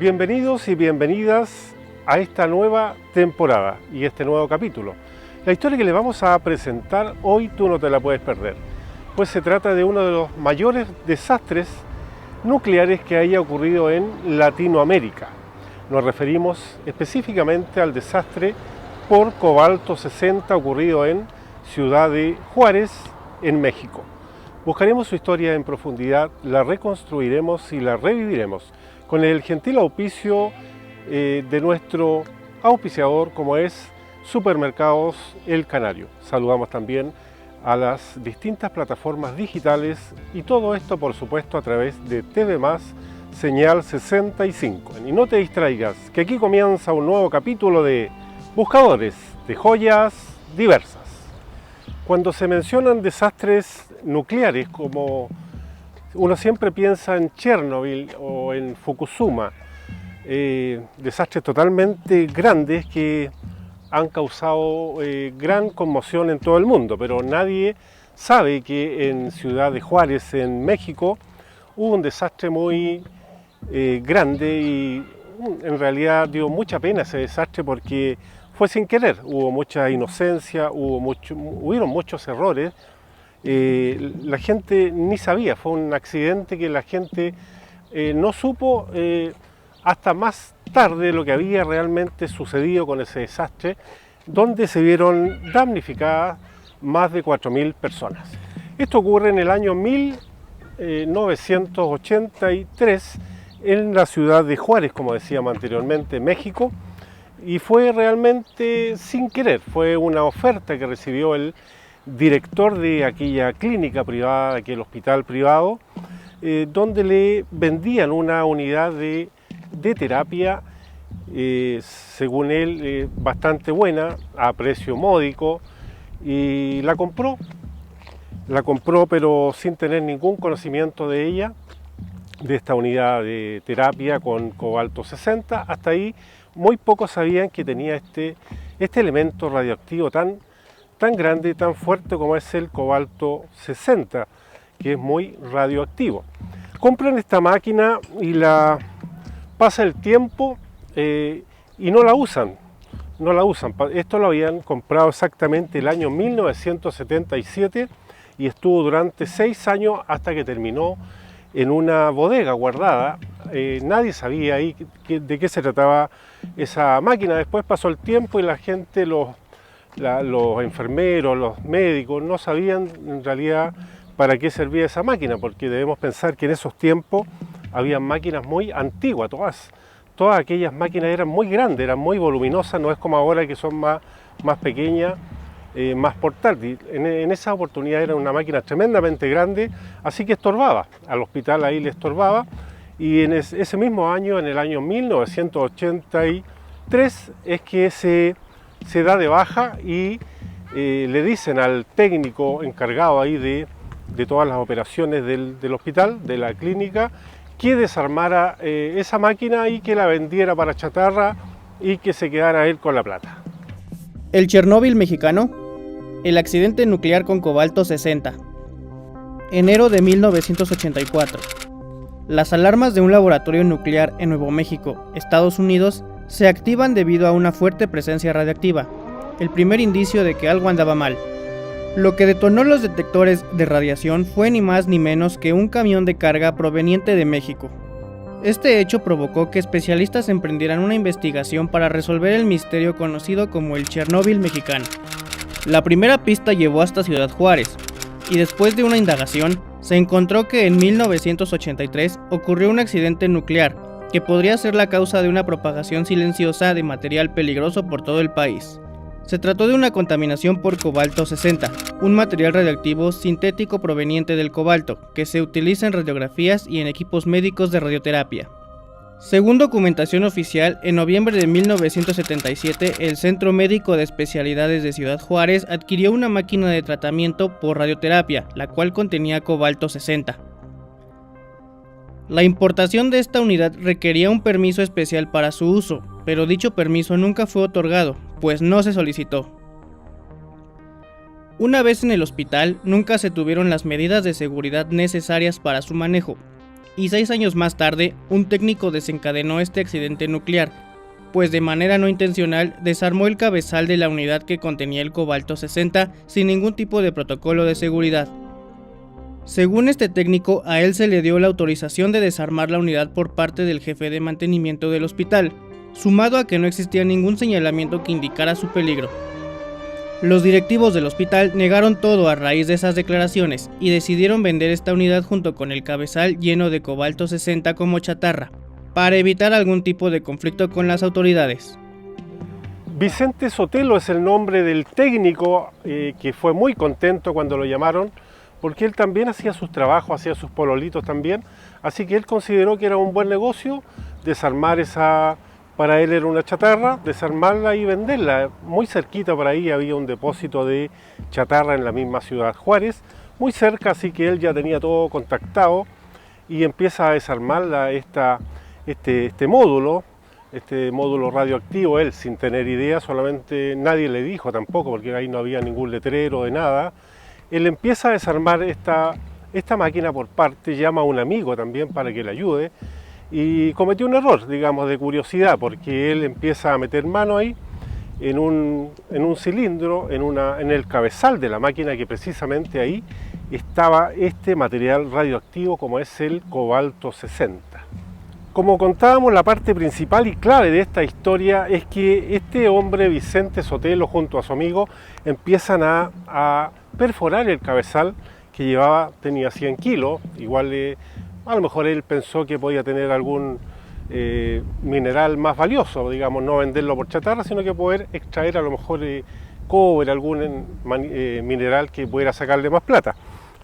Bienvenidos y bienvenidas a esta nueva temporada y este nuevo capítulo. La historia que les vamos a presentar hoy tú no te la puedes perder, pues se trata de uno de los mayores desastres nucleares que haya ocurrido en Latinoamérica. Nos referimos específicamente al desastre por cobalto 60 ocurrido en Ciudad de Juárez, en México. Buscaremos su historia en profundidad, la reconstruiremos y la reviviremos con el gentil auspicio de nuestro auspiciador, como es Supermercados El Canario. Saludamos también a las distintas plataformas digitales y todo esto, por supuesto, a través de TV+, señal 65. Y no te distraigas, que aquí comienza un nuevo capítulo de Buscadores de Joyas Diversas. Cuando se mencionan desastres nucleares, como uno siempre piensa en Chernobyl o en Fukushima, desastres totalmente grandes que han causado gran conmoción en todo el mundo, pero nadie sabe que en Ciudad de Juárez, en México, hubo un desastre muy grande y en realidad dio mucha pena ese desastre porque fue sin querer, hubo mucha inocencia, hubieron muchos errores, la gente ni sabía, fue un accidente que la gente no supo hasta más tarde lo que había realmente sucedido con ese desastre, donde se vieron damnificadas más de 4.000 personas. Esto ocurre en el año 1983 en la ciudad de Juárez, como decíamos anteriormente, México, y fue realmente sin querer, fue una oferta que recibió el director de aquella clínica privada, de aquel hospital privado, donde le vendían una unidad de terapia, según él, bastante buena, a precio módico, y la compró pero sin tener ningún conocimiento de ella, de esta unidad de terapia con cobalto 60. Hasta ahí muy pocos sabían que tenía este elemento radioactivo tan grande, tan fuerte como es el cobalto 60, que es muy radioactivo. Compran esta máquina y pasa el tiempo y no la usan. Esto lo habían comprado exactamente el año 1977 y estuvo durante 6 años hasta que terminó en una bodega guardada. Nadie sabía ahí de qué se trataba esa máquina. Después pasó el tiempo y la gente, los enfermeros, los médicos, no sabían en realidad para qué servía esa máquina, porque debemos pensar que en esos tiempos había máquinas muy antiguas, todas aquellas máquinas eran muy grandes, eran muy voluminosas, no es como ahora que son más pequeñas, más portátiles. En esa oportunidad era una máquina tremendamente grande, así que estorbaba, al hospital ahí le estorbaba, y en ese mismo año, en el año 1983, es que se da de baja y le dicen al técnico encargado ahí de todas las operaciones del hospital, de la clínica, que desarmara esa máquina y que la vendiera para chatarra y que se quedara él con la plata. El Chernobyl mexicano, el accidente nuclear con cobalto 60. Enero de 1984. Las alarmas de un laboratorio nuclear en Nuevo México, Estados Unidos, se activan debido a una fuerte presencia radiactiva, el primer indicio de que algo andaba mal. Lo que detonó los detectores de radiación fue ni más ni menos que un camión de carga proveniente de México. Este hecho provocó que especialistas emprendieran una investigación para resolver el misterio conocido como el Chernobyl mexicano. La primera pista llevó hasta Ciudad Juárez, y después de una indagación, se encontró que en 1983 ocurrió un accidente nuclear que podría ser la causa de una propagación silenciosa de material peligroso por todo el país. Se trató de una contaminación por cobalto 60, un material radioactivo sintético proveniente del cobalto, que se utiliza en radiografías y en equipos médicos de radioterapia. Según documentación oficial, en noviembre de 1977, el Centro Médico de Especialidades de Ciudad Juárez adquirió una máquina de tratamiento por radioterapia, la cual contenía cobalto 60. La importación de esta unidad requería un permiso especial para su uso, pero dicho permiso nunca fue otorgado, pues no se solicitó. Una vez en el hospital, nunca se tuvieron las medidas de seguridad necesarias para su manejo. y 6 años más tarde, un técnico desencadenó este accidente nuclear, pues de manera no intencional desarmó el cabezal de la unidad que contenía el cobalto 60 sin ningún tipo de protocolo de seguridad. Según este técnico, a él se le dio la autorización de desarmar la unidad por parte del jefe de mantenimiento del hospital, sumado a que no existía ningún señalamiento que indicara su peligro. Los directivos del hospital negaron todo a raíz de esas declaraciones y decidieron vender esta unidad junto con el cabezal lleno de cobalto 60 como chatarra, para evitar algún tipo de conflicto con las autoridades. Vicente Sotelo es el nombre del técnico que fue muy contento cuando lo llamaron, porque él también hacía sus trabajos, hacía sus pololitos también, así que él consideró que era un buen negocio desarmar esa, para él era una chatarra, desarmarla y venderla. Muy cerquita por ahí había un depósito de chatarra en la misma ciudad Juárez, muy cerca, así que él ya tenía todo contactado y empieza a desarmarla este módulo radioactivo, él sin tener idea, solamente nadie le dijo tampoco, porque ahí no había ningún letrero de nada. Él empieza a desarmar esta máquina por parte, llama a un amigo también para que le ayude y cometió un error, digamos, de curiosidad, porque él empieza a meter mano ahí en un cilindro, en el cabezal de la máquina, que precisamente ahí estaba este material radioactivo como es el cobalto 60. Como contábamos, la parte principal y clave de esta historia es que este hombre, Vicente Sotelo, junto a su amigo, empiezan a perforar el cabezal que tenía 100 kilos, igual a lo mejor él pensó que podía tener algún mineral más valioso, digamos, no venderlo por chatarra, sino que poder extraer a lo mejor cobre, algún mineral que pudiera sacarle más plata.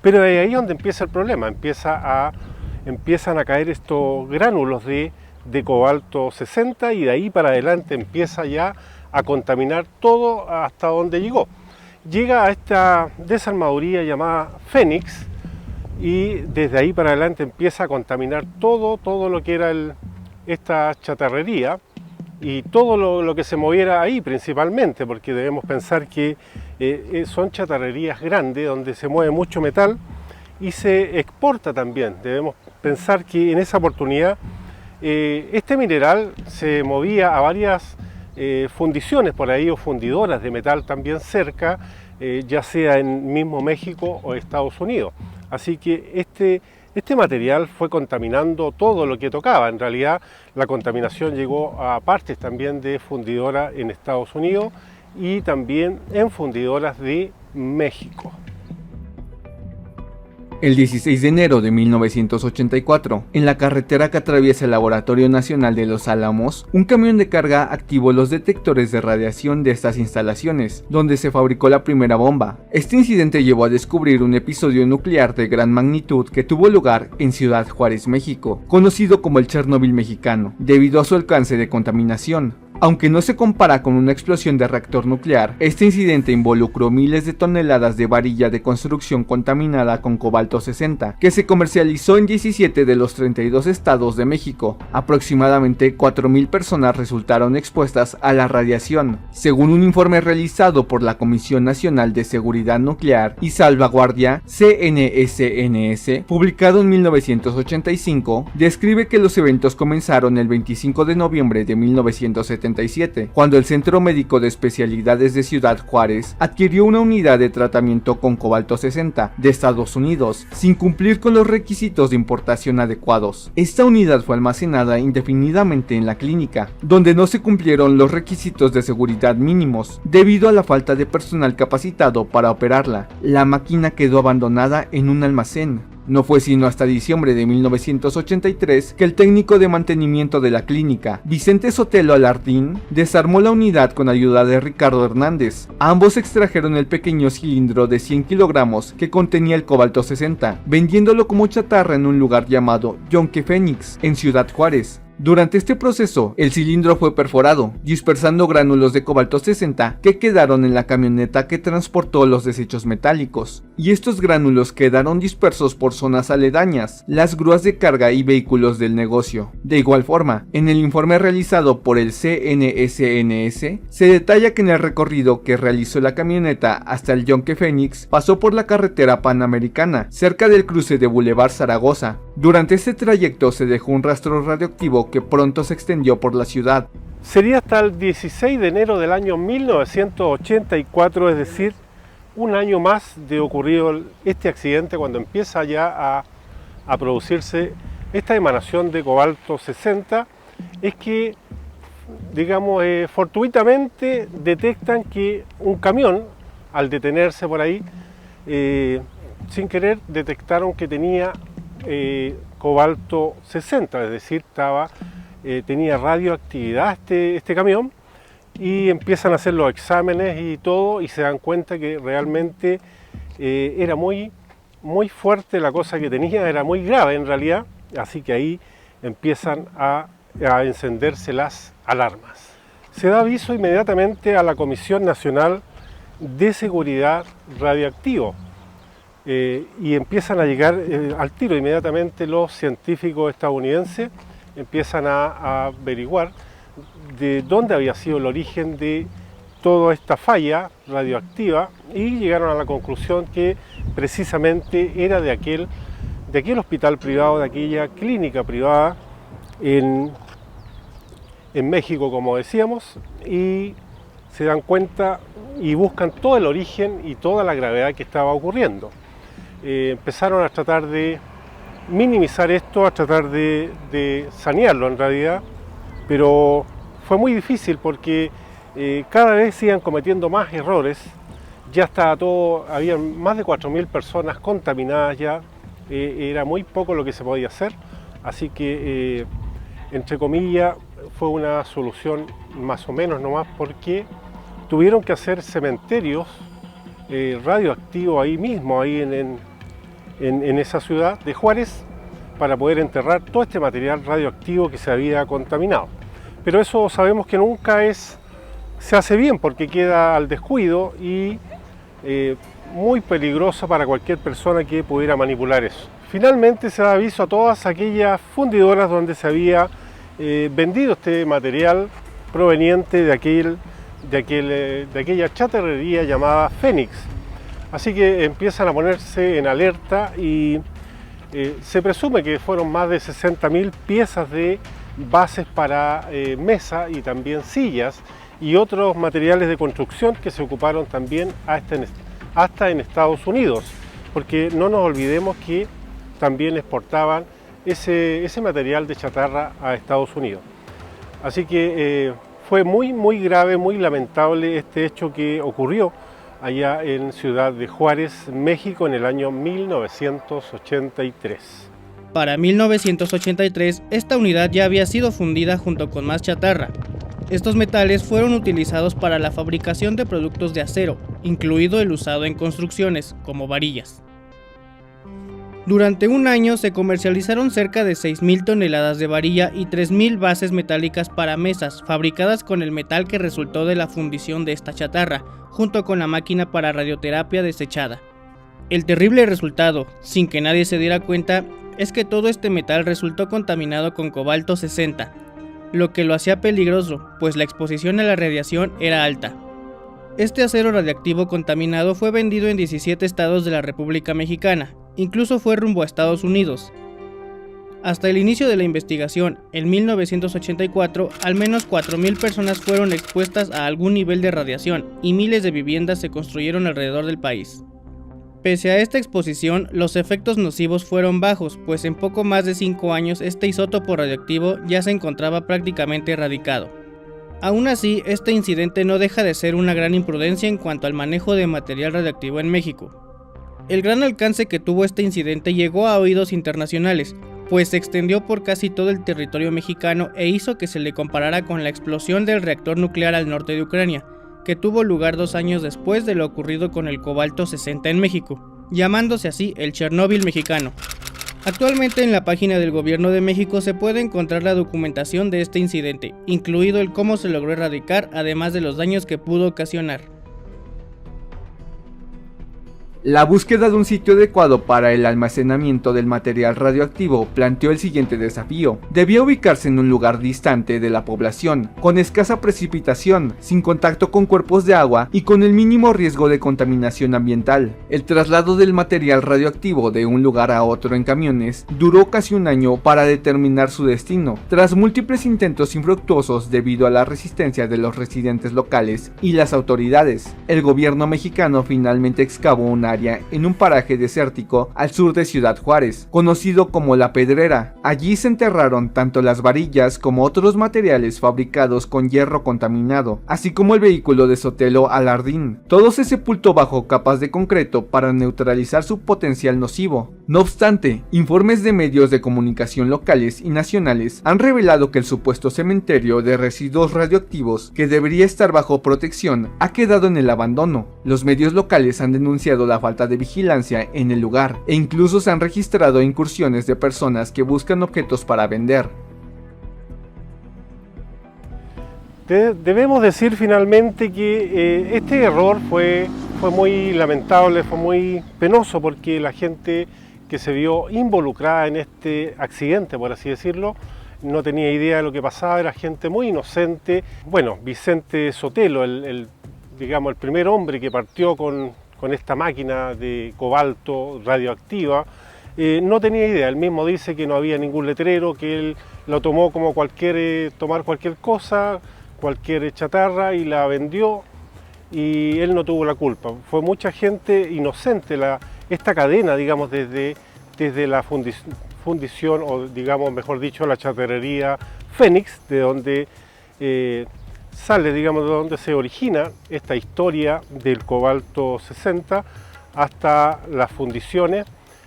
Pero de ahí es donde empieza el problema, empiezan a caer estos gránulos de cobalto 60 y de ahí para adelante empieza ya a contaminar todo hasta donde llegó. Llega a esta desarmaduría llamada Fénix y desde ahí para adelante empieza a contaminar todo lo que era esta chatarrería y todo lo que se moviera ahí principalmente, porque debemos pensar que son chatarrerías grandes donde se mueve mucho metal y se exporta también. Debemos pensar que en esa oportunidad este mineral se movía a varias fundiciones por ahí o fundidoras de metal también cerca, ya sea en mismo México o Estados Unidos. Así que este material fue contaminando todo lo que tocaba. En realidad la contaminación llegó a partes también de fundidoras en Estados Unidos y también en fundidoras de México. El 16 de enero de 1984, en la carretera que atraviesa el Laboratorio Nacional de Los Álamos, un camión de carga activó los detectores de radiación de estas instalaciones, donde se fabricó la primera bomba. Este incidente llevó a descubrir un episodio nuclear de gran magnitud que tuvo lugar en Ciudad Juárez, México, conocido como el Chernóbil mexicano, debido a su alcance de contaminación. Aunque no se compara con una explosión de reactor nuclear, este incidente involucró miles de toneladas de varilla de construcción contaminada con cobalto 60, que se comercializó en 17 de los 32 estados de México. Aproximadamente 4.000 personas resultaron expuestas a la radiación, según un informe realizado por la Comisión Nacional de Seguridad Nuclear y Salvaguardia, CNSNS, publicado en 1985, describe que los eventos comenzaron el 25 de noviembre de 1977, cuando el Centro Médico de Especialidades de Ciudad Juárez adquirió una unidad de tratamiento con cobalto 60 de Estados Unidos, sin cumplir con los requisitos de importación adecuados. Esta unidad fue almacenada indefinidamente en la clínica, donde no se cumplieron los requisitos de seguridad mínimos, debido a la falta de personal capacitado para operarla. La máquina quedó abandonada en un almacén. No fue sino hasta diciembre de 1983 que el técnico de mantenimiento de la clínica, Vicente Sotelo Alardín, desarmó la unidad con ayuda de Ricardo Hernández. Ambos extrajeron el pequeño cilindro de 100 kilogramos que contenía el cobalto 60, vendiéndolo como chatarra en un lugar llamado Yonke Fénix, en Ciudad Juárez. Durante este proceso, el cilindro fue perforado, dispersando gránulos de cobalto 60 que quedaron en la camioneta que transportó los desechos metálicos, y estos gránulos quedaron dispersos por zonas aledañas, las grúas de carga y vehículos del negocio. De igual forma, en el informe realizado por el CNSNS, se detalla que en el recorrido que realizó la camioneta hasta el Yonke Fénix, pasó por la carretera panamericana, cerca del cruce de Boulevard Zaragoza. Durante este trayecto se dejó un rastro radioactivo que pronto se extendió por la ciudad. Sería hasta el 16 de enero del año 1984, es decir, un año más de ocurrido este accidente, cuando empieza ya a producirse esta emanación de cobalto 60, es que, digamos, fortuitamente detectan que un camión, al detenerse por ahí, sin querer detectaron que tenía cobalto 60, es decir, tenía radioactividad este camión, y empiezan a hacer los exámenes y todo, y se dan cuenta que realmente era muy fuerte la cosa que tenía, era muy grave en realidad, así que ahí empiezan a encenderse las alarmas. Se da aviso inmediatamente a la Comisión Nacional de Seguridad Radioactivo, y empiezan a llegar al tiro inmediatamente los científicos estadounidenses, empiezan a averiguar de dónde había sido el origen de toda esta falla radioactiva, y llegaron a la conclusión que precisamente era de aquel hospital privado, de aquella clínica privada en México, como decíamos, y se dan cuenta y buscan todo el origen y toda la gravedad que estaba ocurriendo. Empezaron a tratar de minimizar esto, a tratar de sanearlo en realidad, pero fue muy difícil porque cada vez iban cometiendo más errores. Ya estaba todo, había más de 4.000 personas contaminadas ya, era muy poco lo que se podía hacer, así que entre comillas fue una solución más o menos nomás, porque tuvieron que hacer cementerios radioactivos ahí mismo, ahí en esa ciudad de Juárez, para poder enterrar todo este material radioactivo que se había contaminado. Pero eso sabemos que nunca se hace bien, porque queda al descuido y muy peligroso para cualquier persona que pudiera manipular eso. Finalmente se da aviso a todas aquellas fundidoras donde se había vendido este material proveniente de aquella chatarrería llamada Fénix. Así que empiezan a ponerse en alerta, y se presume que fueron más de 60.000 piezas de bases para mesa y también sillas y otros materiales de construcción que se ocuparon también hasta en Estados Unidos, porque no nos olvidemos que también exportaban ese material de chatarra a Estados Unidos. Así que fue muy grave, muy lamentable este hecho que ocurrió allá en Ciudad de Juárez, México, en el año 1983. Para 1983, esta unidad ya había sido fundida junto con más chatarra. Estos metales fueron utilizados para la fabricación de productos de acero, incluido el usado en construcciones, como varillas. Durante un año se comercializaron cerca de 6.000 toneladas de varilla y 3.000 bases metálicas para mesas, fabricadas con el metal que resultó de la fundición de esta chatarra, junto con la máquina para radioterapia desechada. El terrible resultado, sin que nadie se diera cuenta, es que todo este metal resultó contaminado con cobalto 60, lo que lo hacía peligroso, pues la exposición a la radiación era alta. Este acero radiactivo contaminado fue vendido en 17 estados de la República Mexicana, incluso fue rumbo a Estados Unidos. Hasta el inicio de la investigación, en 1984, al menos 4.000 personas fueron expuestas a algún nivel de radiación y miles de viviendas se construyeron alrededor del país. Pese a esta exposición, los efectos nocivos fueron bajos, pues en poco más de 5 años este isótopo radioactivo ya se encontraba prácticamente erradicado. Aún así, este incidente no deja de ser una gran imprudencia en cuanto al manejo de material radioactivo en México. El gran alcance que tuvo este incidente llegó a oídos internacionales, pues se extendió por casi todo el territorio mexicano e hizo que se le comparara con la explosión del reactor nuclear al norte de Ucrania, que tuvo lugar 2 años después de lo ocurrido con el cobalto 60 en México, llamándose así el Chernóbil mexicano. Actualmente en la página del Gobierno de México se puede encontrar la documentación de este incidente, incluido el cómo se logró erradicar, además de los daños que pudo ocasionar. La búsqueda de un sitio adecuado para el almacenamiento del material radioactivo planteó el siguiente desafío. Debía ubicarse en un lugar distante de la población, con escasa precipitación, sin contacto con cuerpos de agua y con el mínimo riesgo de contaminación ambiental. El traslado del material radioactivo de un lugar a otro en camiones duró casi un año para determinar su destino, tras múltiples intentos infructuosos debido a la resistencia de los residentes locales y las autoridades. El gobierno mexicano finalmente excavó un área en un paraje desértico al sur de Ciudad Juárez, conocido como La Pedrera. Allí se enterraron tanto las varillas como otros materiales fabricados con hierro contaminado, así como el vehículo de Sotelo Alardín. Todo se sepultó bajo capas de concreto para neutralizar su potencial nocivo. No obstante, informes de medios de comunicación locales y nacionales han revelado que el supuesto cementerio de residuos radioactivos, que debería estar bajo protección, ha quedado en el abandono. Los medios locales han denunciado la falta de vigilancia en el lugar e incluso se han registrado incursiones de personas que buscan objetos para vender. Debemos decir finalmente que este error fue muy lamentable, fue muy penoso, porque la gente que se vio involucrada en este accidente, por así decirlo, no tenía idea de lo que pasaba, era gente muy inocente. Bueno, Vicente Sotelo, digamos, el primer hombre que partió con esta máquina de cobalto radioactiva, no tenía idea. Él mismo dice que no había ningún letrero, que él lo tomó como tomar cualquier cosa, cualquier chatarra, y la vendió, y él no tuvo la culpa. Fue mucha gente inocente, esta cadena, digamos, desde la fundición, o digamos, mejor dicho, la chatarrería Fénix, de donde sale, digamos, de donde se origina esta historia del cobalto 60 hasta las fundiciones.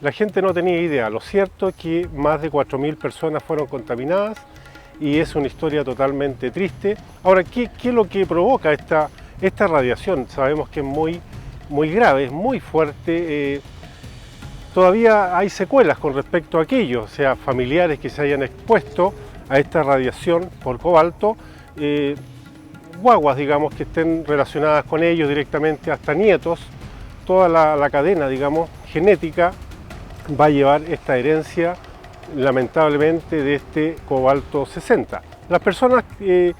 La gente no tenía idea. Lo cierto es que más de 4.000 personas fueron contaminadas y es una historia totalmente triste. Ahora, ¿qué es lo que provoca esta radiación? Sabemos que es muy grave, es muy fuerte. Todavía hay secuelas con respecto a aquello, o sea, familiares que se hayan expuesto a esta radiación por cobalto, guaguas, digamos, que estén relacionadas con ellos directamente, hasta nietos. Toda la cadena, digamos, genética va a llevar esta herencia, lamentablemente, de este cobalto 60. Las personas que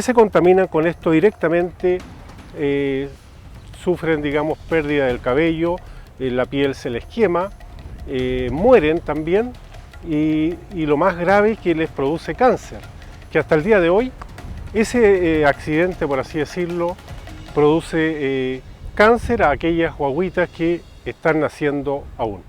se contaminan con esto directamente sufren, digamos, pérdida del cabello, la piel se les quema, mueren también, y lo más grave es que les produce cáncer, que hasta el día de hoy ese accidente, por así decirlo, produce cáncer a aquellas guaguitas que están naciendo aún.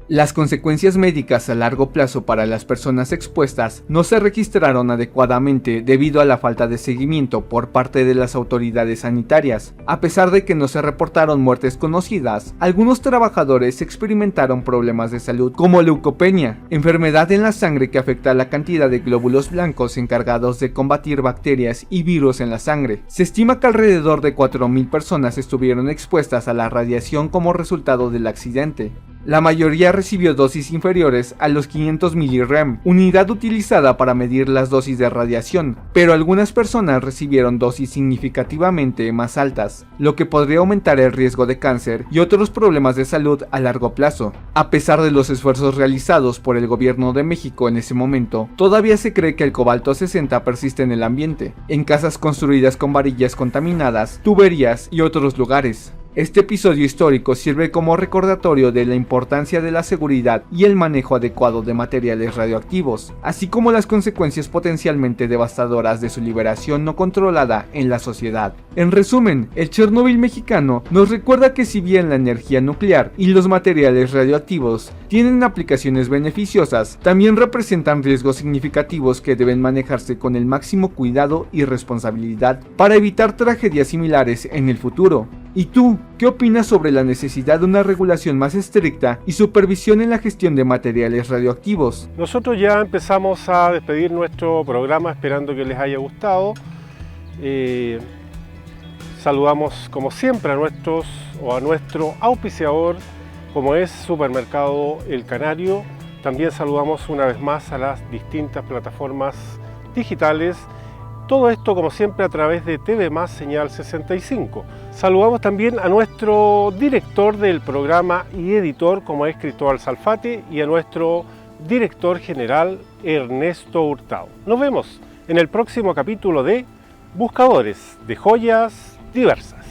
Las consecuencias médicas a largo plazo para las personas expuestas no se registraron adecuadamente debido a la falta de seguimiento por parte de las autoridades sanitarias. A pesar de que no se reportaron muertes conocidas, algunos trabajadores experimentaron problemas de salud como leucopenia, enfermedad en la sangre que afecta a la cantidad de glóbulos blancos encargados de combatir bacterias y virus en la sangre. Se estima que alrededor de 4.000 personas estuvieron expuestas a la radiación como resultado del accidente. La mayoría recibió dosis inferiores a los 500 mg, unidad utilizada para medir las dosis de radiación, pero algunas personas recibieron dosis significativamente más altas, lo que podría aumentar el riesgo de cáncer y otros problemas de salud a largo plazo. A pesar de los esfuerzos realizados por el gobierno de México en ese momento, todavía se cree que el cobalto 60 persiste en el ambiente, en casas construidas con varillas contaminadas, tuberías y otros lugares. Este episodio histórico sirve como recordatorio de la importancia de la seguridad y el manejo adecuado de materiales radioactivos, así como las consecuencias potencialmente devastadoras de su liberación no controlada en la sociedad. En resumen, el Chernobyl mexicano nos recuerda que si bien la energía nuclear y los materiales radioactivos tienen aplicaciones beneficiosas, también representan riesgos significativos que deben manejarse con el máximo cuidado y responsabilidad para evitar tragedias similares en el futuro. ¿Y tú, qué opinas sobre la necesidad de una regulación más estricta y supervisión en la gestión de materiales radioactivos? Nosotros ya empezamos a despedir nuestro programa, esperando que les haya gustado. Saludamos como siempre a nuestro auspiciador, como es Supermercado El Canario, También saludamos una vez más a las distintas plataformas digitales. Todo esto, como siempre, a través de TV Más Señal 65. Saludamos también a nuestro director del programa y editor, como es Cristóbal Salfate, y a nuestro director general, Ernesto Hurtado. Nos vemos en el próximo capítulo de Buscadores de Joyas Diversas.